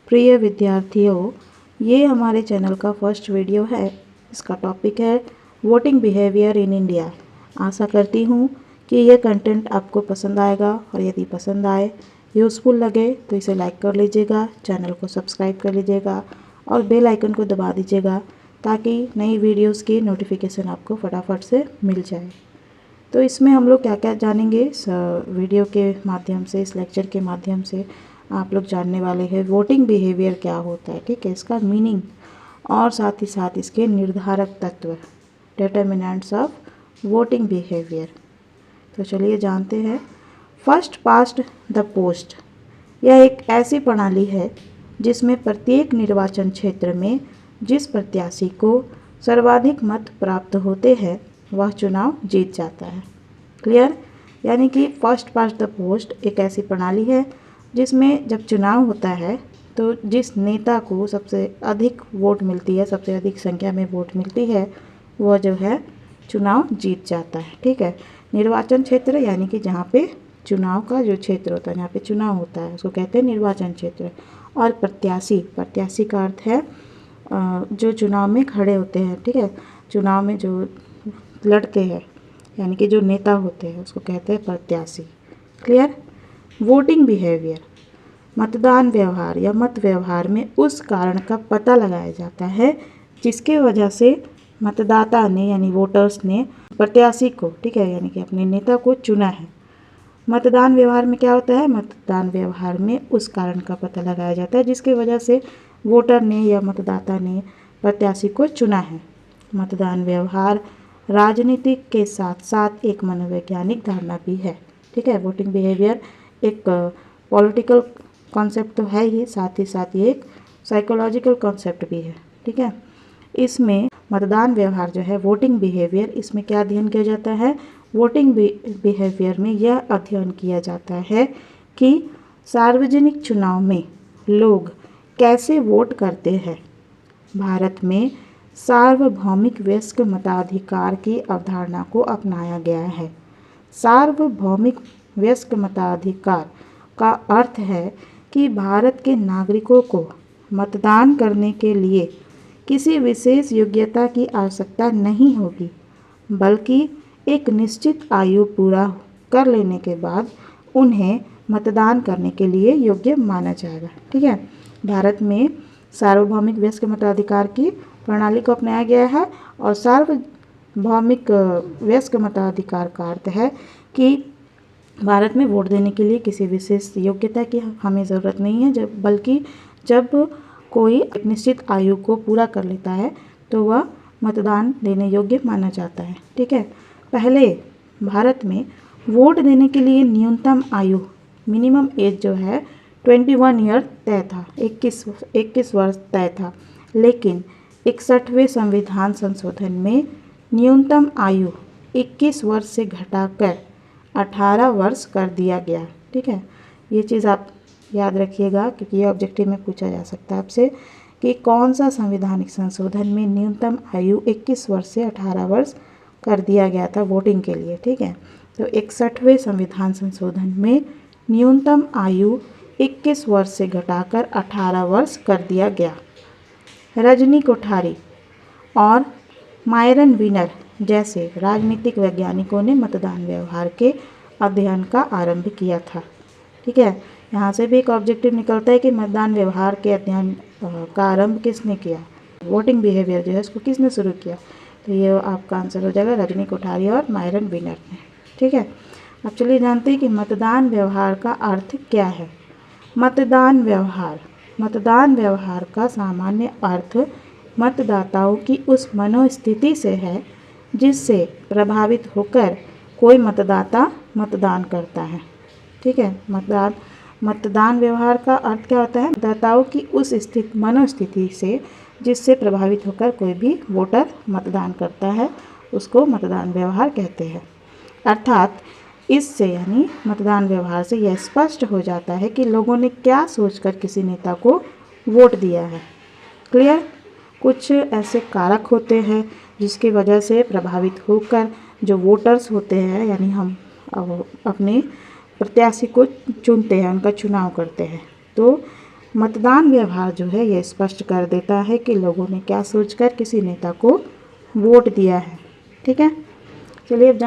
प्रिय विद्यार्थियों, ये हमारे चैनल का फर्स्ट वीडियो है। इसका टॉपिक है वोटिंग बिहेवियर इन इंडिया। आशा करती हूँ कि यह कंटेंट आपको पसंद आएगा और यदि पसंद आए, यूज़फुल लगे तो इसे लाइक कर लीजिएगा, चैनल को सब्सक्राइब कर लीजिएगा और बेल आइकन को दबा दीजिएगा ताकि नई वीडियोस की नोटिफिकेशन आपको फटाफट से मिल जाए। तो इसमें हम लोग क्या क्या जानेंगे, इस वीडियो के माध्यम से, इस लेक्चर के माध्यम से आप लोग जानने वाले हैं वोटिंग बिहेवियर क्या होता है, ठीक है, इसका मीनिंग और साथ ही साथ इसके निर्धारक तत्व, डिटर्मिनेंट्स ऑफ वोटिंग बिहेवियर। तो चलिए जानते हैं। फर्स्ट पास्ट द पोस्ट, यह एक ऐसी प्रणाली है जिसमें प्रत्येक निर्वाचन क्षेत्र में जिस प्रत्याशी को सर्वाधिक मत प्राप्त होते हैं वह चुनाव जीत जाता है। क्लियर? यानी कि फर्स्ट पास्ट द पोस्ट एक ऐसी प्रणाली है जिसमें जब चुनाव होता है तो जिस नेता को सबसे अधिक वोट मिलती है, सबसे अधिक संख्या में वोट मिलती है, वह जो है चुनाव जीत जाता है। ठीक है, निर्वाचन क्षेत्र यानी कि जहाँ पे चुनाव का जो क्षेत्र होता है, जहाँ पे चुनाव होता है, उसको कहते हैं निर्वाचन क्षेत्र। और प्रत्याशी, प्रत्याशी का अर्थ है जो चुनाव में खड़े होते हैं, ठीक है, चुनाव में जो लड़ते हैं यानी कि जो नेता होते हैं उसको कहते हैं प्रत्याशी। क्लियर? वोटिंग बिहेवियर, मतदान व्यवहार या मत व्यवहार में उस कारण का पता लगाया जाता है जिसके वजह से मतदाता ने यानी वोटर्स ने प्रत्याशी को, ठीक है, यानी कि अपने नेता को चुना है। मतदान व्यवहार में क्या होता है? मतदान व्यवहार में उस कारण का पता लगाया जाता है जिसकी वजह से वोटर ने या मतदाता ने प्रत्याशी को चुना है। मतदान व्यवहार राजनीतिक के साथ साथ एक मनोवैज्ञानिक धारणा भी है। ठीक है, वोटिंग बिहेवियर एक पॉलिटिकल कॉन्सेप्ट तो है ही, साथ ये एक साइकोलॉजिकल कॉन्सेप्ट भी है। ठीक है, इसमें मतदान व्यवहार जो है, वोटिंग बिहेवियर, इसमें क्या अध्ययन किया जाता है? वोटिंग बिहेवियर में यह अध्ययन किया जाता है कि सार्वजनिक चुनाव में लोग कैसे वोट करते हैं। भारत में सार्वभौमिक वयस्क मताधिकार की अवधारणा को अपनाया गया है। सार्वभौमिक वयस्क मताधिकार का अर्थ है कि भारत के नागरिकों को मतदान करने के लिए किसी विशेष योग्यता की आवश्यकता नहीं होगी, बल्कि एक निश्चित आयु पूरा कर लेने के बाद उन्हें मतदान करने के लिए योग्य माना जाएगा। ठीक है, भारत में सार्वभौमिक वयस्क मताधिकार की प्रणाली को अपनाया गया है और सार्वभौमिक वयस्क मताधिकार का अर्थ है कि भारत में वोट देने के लिए किसी विशेष योग्यता की हमें ज़रूरत नहीं है, बल्कि जब कोई निश्चित आयु को पूरा कर लेता है तो वह मतदान देने योग्य माना जाता है। ठीक है, पहले भारत में वोट देने के लिए न्यूनतम आयु, मिनिमम एज जो है 21 ईयर तय था, 21 वर्ष तय था। लेकिन 61वें संविधान संशोधन में न्यूनतम आयु 21 वर्ष से घटाकर 18 वर्ष कर दिया गया। ठीक है, ये चीज़ आप याद रखिएगा क्योंकि ये ऑब्जेक्टिव में पूछा जा सकता है आपसे कि कौन सा संवैधानिक संशोधन में न्यूनतम आयु 21 वर्ष से 18 वर्ष कर दिया गया था वोटिंग के लिए। ठीक है, तो 61वें संविधान संशोधन में न्यूनतम आयु 21 वर्ष से घटाकर 18 वर्ष कर दिया गया। रजनी कोठारी और मायरन विनर जैसे राजनीतिक वैज्ञानिकों ने मतदान व्यवहार के अध्ययन का आरंभ किया था। ठीक है, यहाँ से भी एक ऑब्जेक्टिव निकलता है कि मतदान व्यवहार के अध्ययन का आरंभ किसने किया, वोटिंग बिहेवियर जो है उसको किसने शुरू किया। तो ये आपका आंसर हो जाएगा रजनी कोठारी और मायरन विनर ने। ठीक है, अब चलिए जानते हैं कि मतदान व्यवहार का अर्थ क्या है। मतदान व्यवहार, मतदान व्यवहार का सामान्य अर्थ मतदाताओं की उस मनोस्थिति से है जिससे प्रभावित होकर कोई मतदाता मतदान करता है। ठीक है, मतदान व्यवहार का अर्थ क्या होता है? मतदाताओं की उस मनोस्थिति से जिससे प्रभावित होकर कोई भी वोटर मतदान करता है, उसको मतदान व्यवहार कहते हैं। अर्थात इससे यानी मतदान व्यवहार से यह स्पष्ट हो जाता है कि लोगों ने क्या सोचकर किसी नेता को वोट दिया है। क्लियर? कुछ ऐसे कारक होते हैं जिसकी वजह से प्रभावित होकर जो वोटर्स होते हैं यानी हम अपने प्रत्याशी को चुनते हैं, उनका चुनाव करते हैं। तो मतदान व्यवहार जो है ये स्पष्ट कर देता है कि लोगों ने क्या सोचकर किसी नेता को वोट दिया है। ठीक है, चलिए अब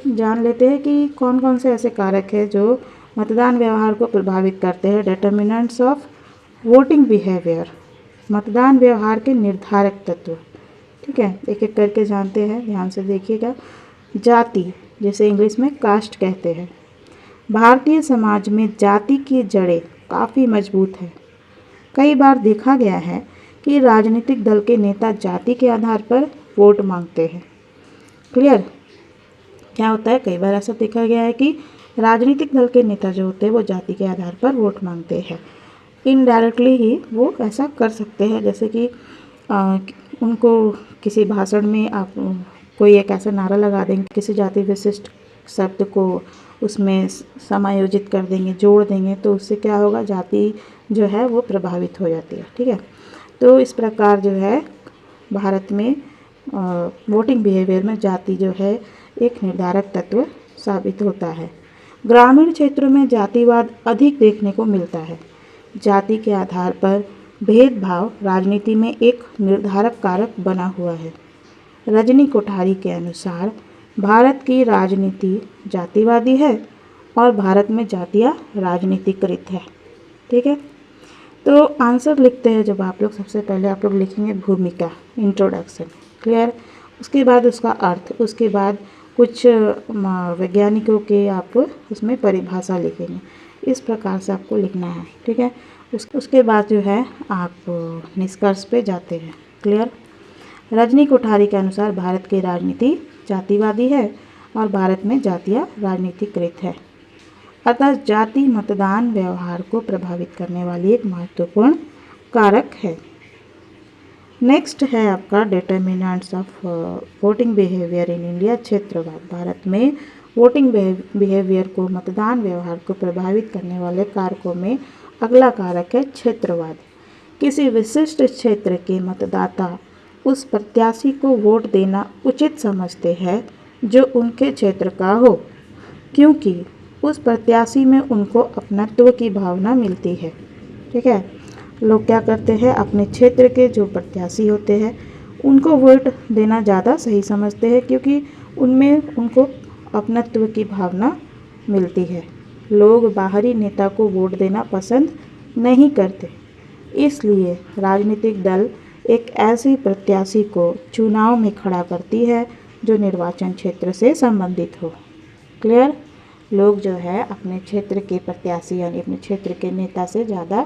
जान लेते हैं कि कौन कौन से ऐसे कारक हैं जो मतदान व्यवहार को प्रभावित करते हैं। डिटर्मिनेंट्स ऑफ वोटिंग बिहेवियर, मतदान व्यवहार के निर्धारक तत्व। ठीक है, एक एक करके जानते हैं, ध्यान से देखिएगा। जाति, जिसे इंग्लिश में कास्ट कहते हैं। भारतीय समाज में जाति की जड़ें काफ़ी मजबूत है। कई बार देखा गया है कि राजनीतिक दल के नेता जाति के आधार पर वोट मांगते हैं। क्लियर? क्या होता है, कई बार ऐसा देखा गया है कि राजनीतिक दल के नेता जो होते हैं वो जाति के आधार पर वोट मांगते हैं। इनडायरेक्टली ही वो ऐसा कर सकते हैं, जैसे कि उनको किसी भाषण में आप कोई एक ऐसा नारा लगा देंगे, किसी जाति विशिष्ट शब्द को उसमें समायोजित कर देंगे, जोड़ देंगे, तो उससे क्या होगा, जाति जो है वो प्रभावित हो जाती है। ठीक है, तो इस प्रकार जो है भारत में वोटिंग बिहेवियर में जाति जो है एक निर्धारक तत्व साबित होता है। ग्रामीण क्षेत्रों में जातिवाद अधिक देखने को मिलता है। जाति के आधार पर भेदभाव राजनीति में एक निर्धारक कारक बना हुआ है। रजनी कोठारी के अनुसार भारत की राजनीति जातिवादी है और भारत में जातियाँ राजनीतिकृत है। ठीक है, तो आंसर लिखते हैं जब आप लोग, सबसे पहले आप लोग लिखेंगे भूमिका, इंट्रोडक्शन। क्लियर? उसके बाद उसका अर्थ, उसके बाद कुछ वैज्ञानिकों के आप उसमें परिभाषा लिखेंगे। इस प्रकार से आपको लिखना है। ठीक है, उसके बाद जो है आप निष्कर्ष पे जाते हैं। क्लियर? रजनी कोठारी के अनुसार भारत की राजनीति जातिवादी है और भारत में जातियाँ राजनीतिकृत है। अतः जाति मतदान व्यवहार को प्रभावित करने वाली एक महत्वपूर्ण कारक है। नेक्स्ट है आपका determinants of voting behaviour in India, क्षेत्रवाद। भारत में वोटिंग बिहेवियर को, मतदान व्यवहार को प्रभावित करने वाले कारकों में अगला कारक है क्षेत्रवाद। किसी विशिष्ट क्षेत्र के मतदाता उस प्रत्याशी को वोट देना उचित समझते हैं जो उनके क्षेत्र का हो, क्योंकि उस प्रत्याशी में उनको अपनत्व की भावना मिलती है। ठीक है, लोग क्या करते हैं, अपने क्षेत्र के जो प्रत्याशी होते हैं उनको वोट देना ज़्यादा सही समझते हैं, क्योंकि उनमें उनको अपनत्व की भावना मिलती है। लोग बाहरी नेता को वोट देना पसंद नहीं करते, इसलिए राजनीतिक दल एक ऐसे प्रत्याशी को चुनाव में खड़ा करती है जो निर्वाचन क्षेत्र से संबंधित हो। क्लियर? लोग जो है अपने क्षेत्र के प्रत्याशी यानी अपने क्षेत्र के नेता से ज़्यादा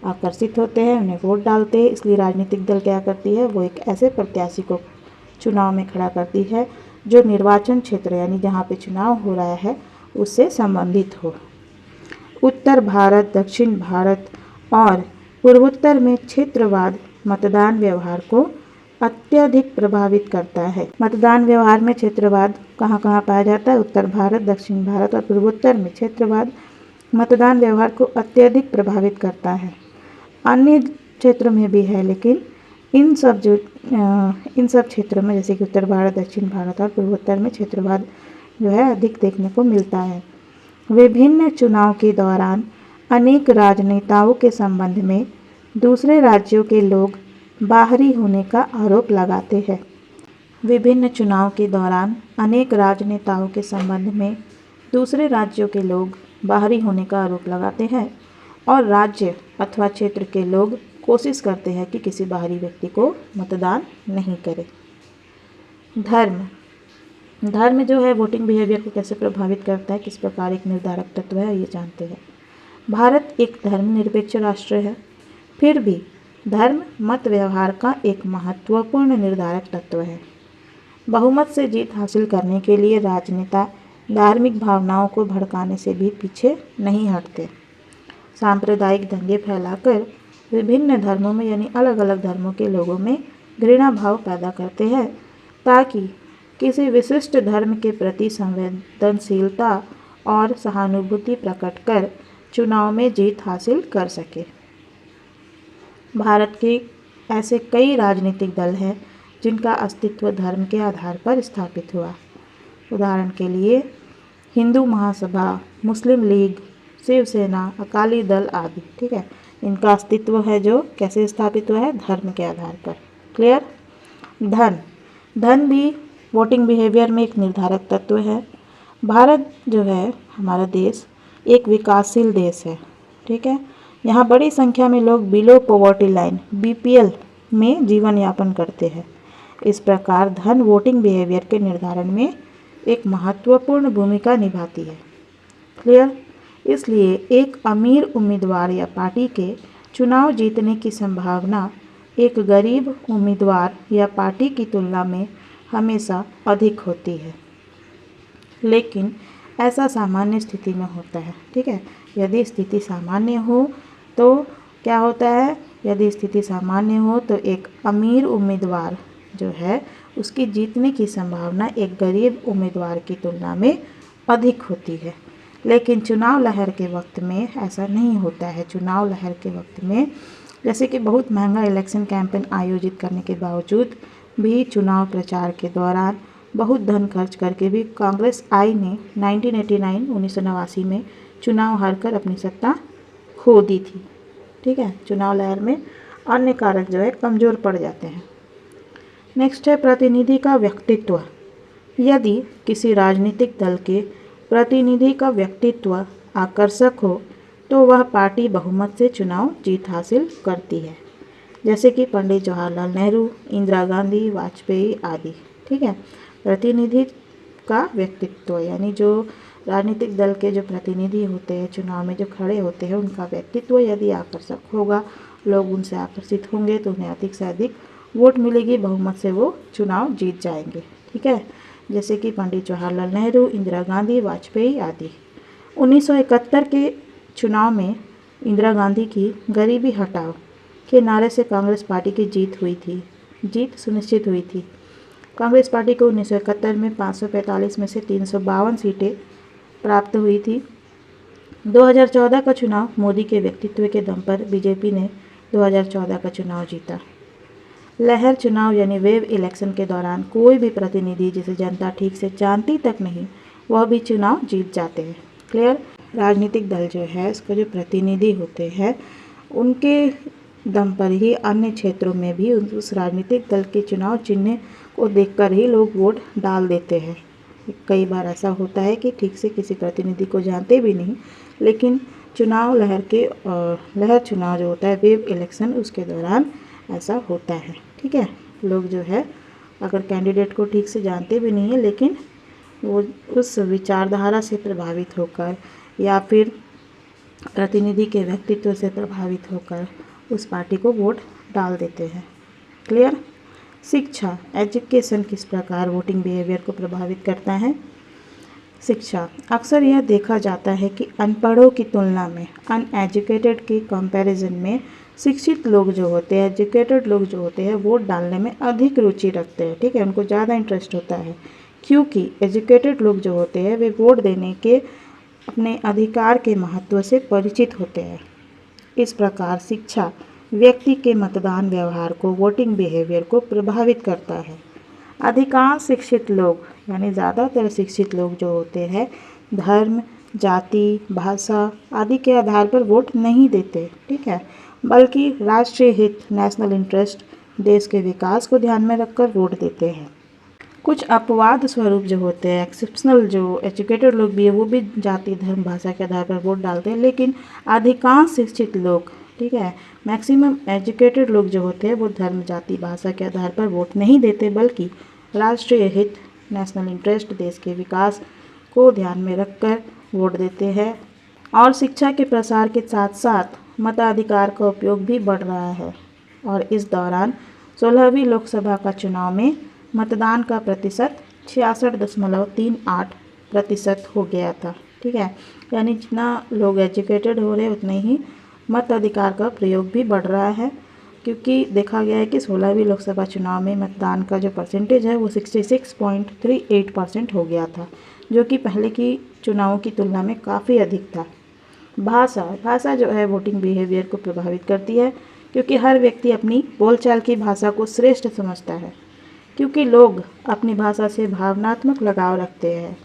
आकर्षित होते हैं, उन्हें वोट डालते हैं, इसलिए राजनीतिक दल क्या करती है, वो एक ऐसे प्रत्याशी को चुनाव में खड़ा करती है जो निर्वाचन क्षेत्र यानी जहाँ पे चुनाव हो रहा है उससे संबंधित हो। उत्तर भारत, दक्षिण भारत और पूर्वोत्तर में क्षेत्रवाद मतदान व्यवहार को अत्यधिक प्रभावित करता है। मतदान व्यवहार में क्षेत्रवाद कहाँ कहाँ पाया जाता है? उत्तर भारत, दक्षिण भारत और पूर्वोत्तर में क्षेत्रवाद मतदान व्यवहार को अत्यधिक प्रभावित करता है। अन्य क्षेत्रों में भी है, लेकिन इन सब क्षेत्रों में, जैसे कि उत्तर भारत, दक्षिण भारत और पूर्वोत्तर में क्षेत्रवाद जो है अधिक देखने को मिलता है। विभिन्न चुनाव के दौरान अनेक राजनेताओं के संबंध में दूसरे राज्यों के लोग बाहरी होने का आरोप लगाते हैं। विभिन्न चुनाव के दौरान अनेक राजनेताओं के संबंध में दूसरे राज्यों के लोग बाहरी होने का आरोप लगाते हैं और राज्य अथवा क्षेत्र के लोग कोशिश करते हैं कि किसी बाहरी व्यक्ति को मतदान नहीं करे। धर्म जो है वोटिंग बिहेवियर को कैसे प्रभावित करता है, किस प्रकार एक निर्धारक तत्व है, ये जानते हैं। भारत एक धर्मनिरपेक्ष राष्ट्र है, फिर भी धर्म मत व्यवहार का एक महत्वपूर्ण निर्धारक तत्व है। बहुमत से जीत हासिल करने के लिए राजनेता धार्मिक भावनाओं को भड़काने से भी पीछे नहीं हटते। सांप्रदायिक दंगे फैलाकर विभिन्न धर्मों में यानी अलग अलग धर्मों के लोगों में घृणा भाव पैदा करते हैं, ताकि किसी विशिष्ट धर्म के प्रति संवेदनशीलता और सहानुभूति प्रकट कर चुनाव में जीत हासिल कर सके। भारत के ऐसे कई राजनीतिक दल हैं जिनका अस्तित्व धर्म के आधार पर स्थापित हुआ। उदाहरण के लिए हिंदू महासभा, मुस्लिम लीग, शिवसेना, अकाली दल आदि। ठीक है, इनका अस्तित्व है जो कैसे स्थापित हुआ है, धर्म के आधार पर। क्लियर। धन भी वोटिंग बिहेवियर में एक निर्धारक तत्व है। भारत जो है हमारा देश एक विकासशील देश है, ठीक है। यहाँ बड़ी संख्या में लोग बिलो पॉवर्टी लाइन BPL में जीवन यापन करते हैं। इस प्रकार धन वोटिंग बिहेवियर के निर्धारण में एक महत्वपूर्ण भूमिका निभाती है। क्लियर। इसलिए एक अमीर उम्मीदवार या पार्टी के चुनाव जीतने की संभावना एक गरीब उम्मीदवार या पार्टी की तुलना में हमेशा अधिक होती है, लेकिन ऐसा सामान्य स्थिति में होता है, ठीक है। यदि स्थिति सामान्य हो तो क्या होता है, यदि स्थिति सामान्य हो तो एक अमीर उम्मीदवार जो है उसकी जीतने की संभावना एक गरीब उम्मीदवार की तुलना में अधिक होती है। लेकिन चुनाव लहर के वक्त में ऐसा नहीं होता है। चुनाव लहर के वक्त में जैसे कि बहुत महंगा इलेक्शन कैंपेन आयोजित करने के बावजूद भी चुनाव प्रचार के दौरान बहुत धन खर्च करके भी कांग्रेस आई ने 1989 में चुनाव हारकर अपनी सत्ता खो दी थी, ठीक है। चुनाव लहर में अन्य कारक जो है कमज़ोर पड़ जाते हैं। नेक्स्ट है प्रतिनिधि का व्यक्तित्व। यदि किसी राजनीतिक दल के प्रतिनिधि का व्यक्तित्व आकर्षक हो तो वह पार्टी बहुमत से चुनाव जीत हासिल करती है, जैसे कि पंडित जवाहरलाल नेहरू, इंदिरा गांधी, वाजपेयी आदि, ठीक है। प्रतिनिधि का व्यक्तित्व यानी जो राजनीतिक दल के जो प्रतिनिधि होते हैं चुनाव में जो खड़े होते हैं उनका व्यक्तित्व यदि आकर्षक होगा, लोग उनसे आकर्षित होंगे तो उन्हें अधिक से अधिक वोट मिलेगी, बहुमत से वो चुनाव जीत जाएंगे, ठीक है। जैसे कि पंडित जवाहरलाल नेहरू, इंदिरा गांधी, वाजपेयी आदि। 1971 के चुनाव में इंदिरा गांधी की गरीबी हटाओ के नारे से कांग्रेस पार्टी की जीत सुनिश्चित हुई थी। कांग्रेस पार्टी को 1971 में 545 में से 352 सीटें प्राप्त हुई थी। 2014 का चुनाव मोदी के व्यक्तित्व के दम पर बीजेपी ने 2014 का चुनाव जीता। लहर चुनाव यानी वेव इलेक्शन के दौरान कोई भी प्रतिनिधि जिसे जनता ठीक से जानती तक नहीं वह भी चुनाव जीत जाते हैं। क्लियर। राजनीतिक दल जो है इसके जो प्रतिनिधि होते हैं उनके दम पर ही अन्य क्षेत्रों में भी उस राजनीतिक दल के चुनाव चिन्ह को देखकर ही लोग वोट डाल देते हैं। कई बार ऐसा होता है कि ठीक से किसी प्रतिनिधि को जानते भी नहीं, लेकिन चुनाव लहर चुनाव जो होता है वेव इलेक्शन उसके दौरान ऐसा होता है, ठीक है। लोग जो है अगर कैंडिडेट को ठीक से जानते भी नहीं है लेकिन वो उस विचारधारा से प्रभावित होकर या फिर प्रतिनिधि के व्यक्तित्व से प्रभावित होकर उस पार्टी को वोट डाल देते हैं। क्लियर। शिक्षा एजुकेशन किस प्रकार वोटिंग बिहेवियर को प्रभावित करता है। शिक्षा अक्सर यह देखा जाता है कि अनपढ़ों की तुलना में अनएजुकेटेड के कंपैरिजन में शिक्षित लोग जो होते हैं एजुकेटेड लोग जो होते हैं वोट डालने में अधिक रुचि रखते हैं, ठीक है। उनको ज़्यादा इंटरेस्ट होता है क्योंकि एजुकेटेड लोग जो होते हैं वे वोट देने के अपने अधिकार के महत्व से परिचित होते हैं। इस प्रकार शिक्षा व्यक्ति के मतदान व्यवहार को वोटिंग बिहेवियर को प्रभावित करता है। अधिकांश शिक्षित लोग यानी ज़्यादातर शिक्षित लोग जो होते हैं धर्म, जाति, भाषा आदि के आधार पर वोट नहीं देते, ठीक है, बल्कि राष्ट्रीय हित नेशनल इंटरेस्ट देश के विकास को ध्यान में रखकर वोट देते हैं। कुछ अपवाद स्वरूप जो होते हैं एक्सेप्शनल जो एजुकेटेड लोग भी है वो भी जाति, धर्म, भाषा के आधार पर वोट डालते हैं, लेकिन अधिकांश शिक्षित लोग, ठीक है, मैक्सिमम एजुकेटेड लोग जो होते हैं वो धर्म, जाति, भाषा के आधार पर वोट नहीं देते बल्कि राष्ट्रीय हित नेशनल इंटरेस्ट देश के विकास को ध्यान में रखकर वोट देते हैं। और शिक्षा के प्रसार के साथ साथ मताधिकार का उपयोग भी बढ़ रहा है और इस दौरान 16वीं लोकसभा का चुनाव में मतदान का प्रतिशत 66.38% हो गया था, ठीक है। यानी जितना लोग एजुकेटेड हो रहे हैं उतने ही मताधिकार का प्रयोग भी बढ़ रहा है क्योंकि देखा गया है कि 16वीं लोकसभा चुनाव में मतदान का जो परसेंटेज है वो 66.38% हो गया था, जो कि पहले की चुनावों की तुलना में काफ़ी अधिक था। भाषा जो है वोटिंग बिहेवियर को प्रभावित करती है क्योंकि हर व्यक्ति अपनी बोलचाल की भाषा को श्रेष्ठ समझता है क्योंकि लोग अपनी भाषा से भावनात्मक लगाव रखते हैं,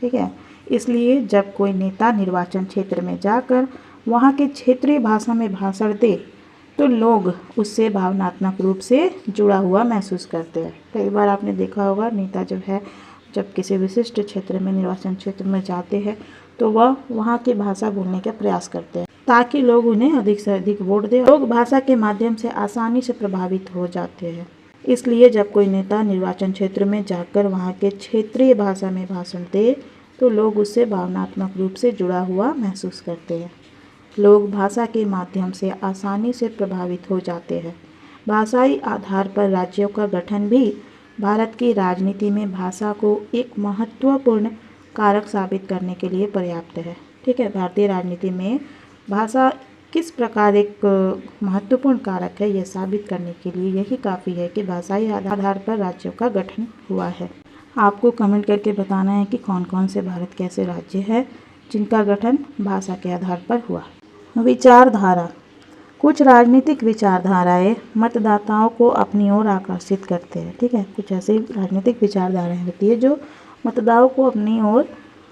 ठीक है। इसलिए जब कोई नेता निर्वाचन क्षेत्र में जाकर वहाँ के क्षेत्रीय भाषा में भाषण दे तो लोग उससे भावनात्मक रूप से जुड़ा हुआ महसूस करते हैं। कई बार आपने देखा होगा नेता जो है जब किसी विशिष्ट क्षेत्र में, निर्वाचन क्षेत्र में जाते हैं तो वह वहाँ की भाषा बोलने का प्रयास करते हैं ताकि लोग उन्हें अधिक से अधिक वोट दें। लोग भाषा के माध्यम से आसानी से प्रभावित हो जाते हैं। इसलिए जब कोई नेता निर्वाचन क्षेत्र में जाकर वहाँ के क्षेत्रीय भाषा में भाषण दे तो लोग उससे भावनात्मक रूप से जुड़ा हुआ महसूस करते हैं। लोग भाषा के माध्यम से आसानी से प्रभावित हो जाते हैं। भाषाई आधार पर राज्यों का गठन भी भारत की राजनीति में भाषा को एक महत्वपूर्ण कारक साबित करने के लिए पर्याप्त है। ठीक है, भारतीय राजनीति में भाषा किस प्रकार एक महत्वपूर्ण कारक है यह साबित करने के लिए यही काफ़ी है कि भाषाई आधार पर राज्यों का गठन हुआ है। आपको कमेंट करके बताना है कि कौन कौन से भारत के ऐसे राज्य हैं जिनका गठन भाषा के आधार पर हुआ। विचारधारा। कुछ राजनीतिक विचारधाराएं मतदाताओं को अपनी ओर आकर्षित करते हैं। ठीक है, कुछ ऐसी राजनीतिक विचारधाराएं होती है जो मतदाताओं को अपनी ओर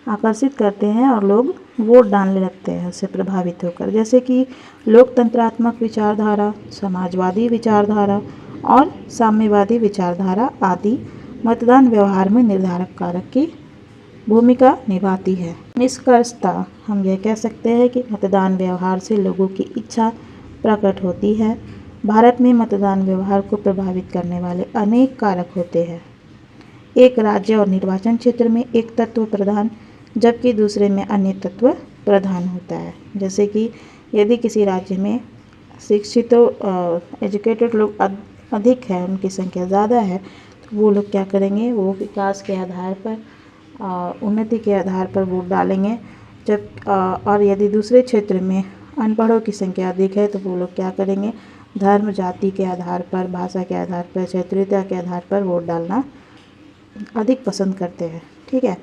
आकर्षित करते हैं और लोग वोट डालने लगते हैं उससे प्रभावित होकर, जैसे कि लोकतंत्रात्मक विचारधारा, समाजवादी विचारधारा और साम्यवादी विचारधारा आदि मतदान व्यवहार में निर्धारक कारक की भूमिका निभाती है। निष्कर्षतः हम यह कह सकते हैं कि मतदान व्यवहार से लोगों की इच्छा प्रकट होती है। भारत में मतदान व्यवहार को प्रभावित करने वाले अनेक कारक होते हैं। एक राज्य और निर्वाचन क्षेत्र में एक तत्व प्रधान जबकि दूसरे में अन्य तत्व प्रधान होता है। जैसे कि यदि किसी राज्य में शिक्षित एजुकेटेड लोग अधिक है, उनकी संख्या ज़्यादा है, तो वो लोग क्या करेंगे, वो विकास के आधार पर, उन्नति के आधार पर वोट डालेंगे। और यदि दूसरे क्षेत्र में अनपढ़ों की संख्या अधिक है तो वो लोग क्या करेंगे, धर्म, जाति के आधार पर, भाषा के आधार पर, क्षेत्रीयता के आधार पर वोट डालना अधिक पसंद करते हैं। ठीक है,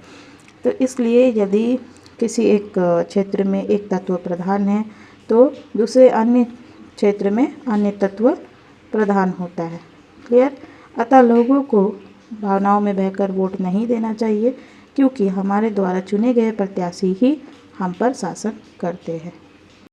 तो इसलिए यदि किसी एक क्षेत्र में एक तत्व प्रधान है तो दूसरे अन्य क्षेत्र में अन्य तत्व प्रधान होता है। क्लियर? अतः लोगों को भावनाओं में बहकर वोट नहीं देना चाहिए क्योंकि हमारे द्वारा चुने गए प्रत्याशी ही हम पर शासन करते हैं।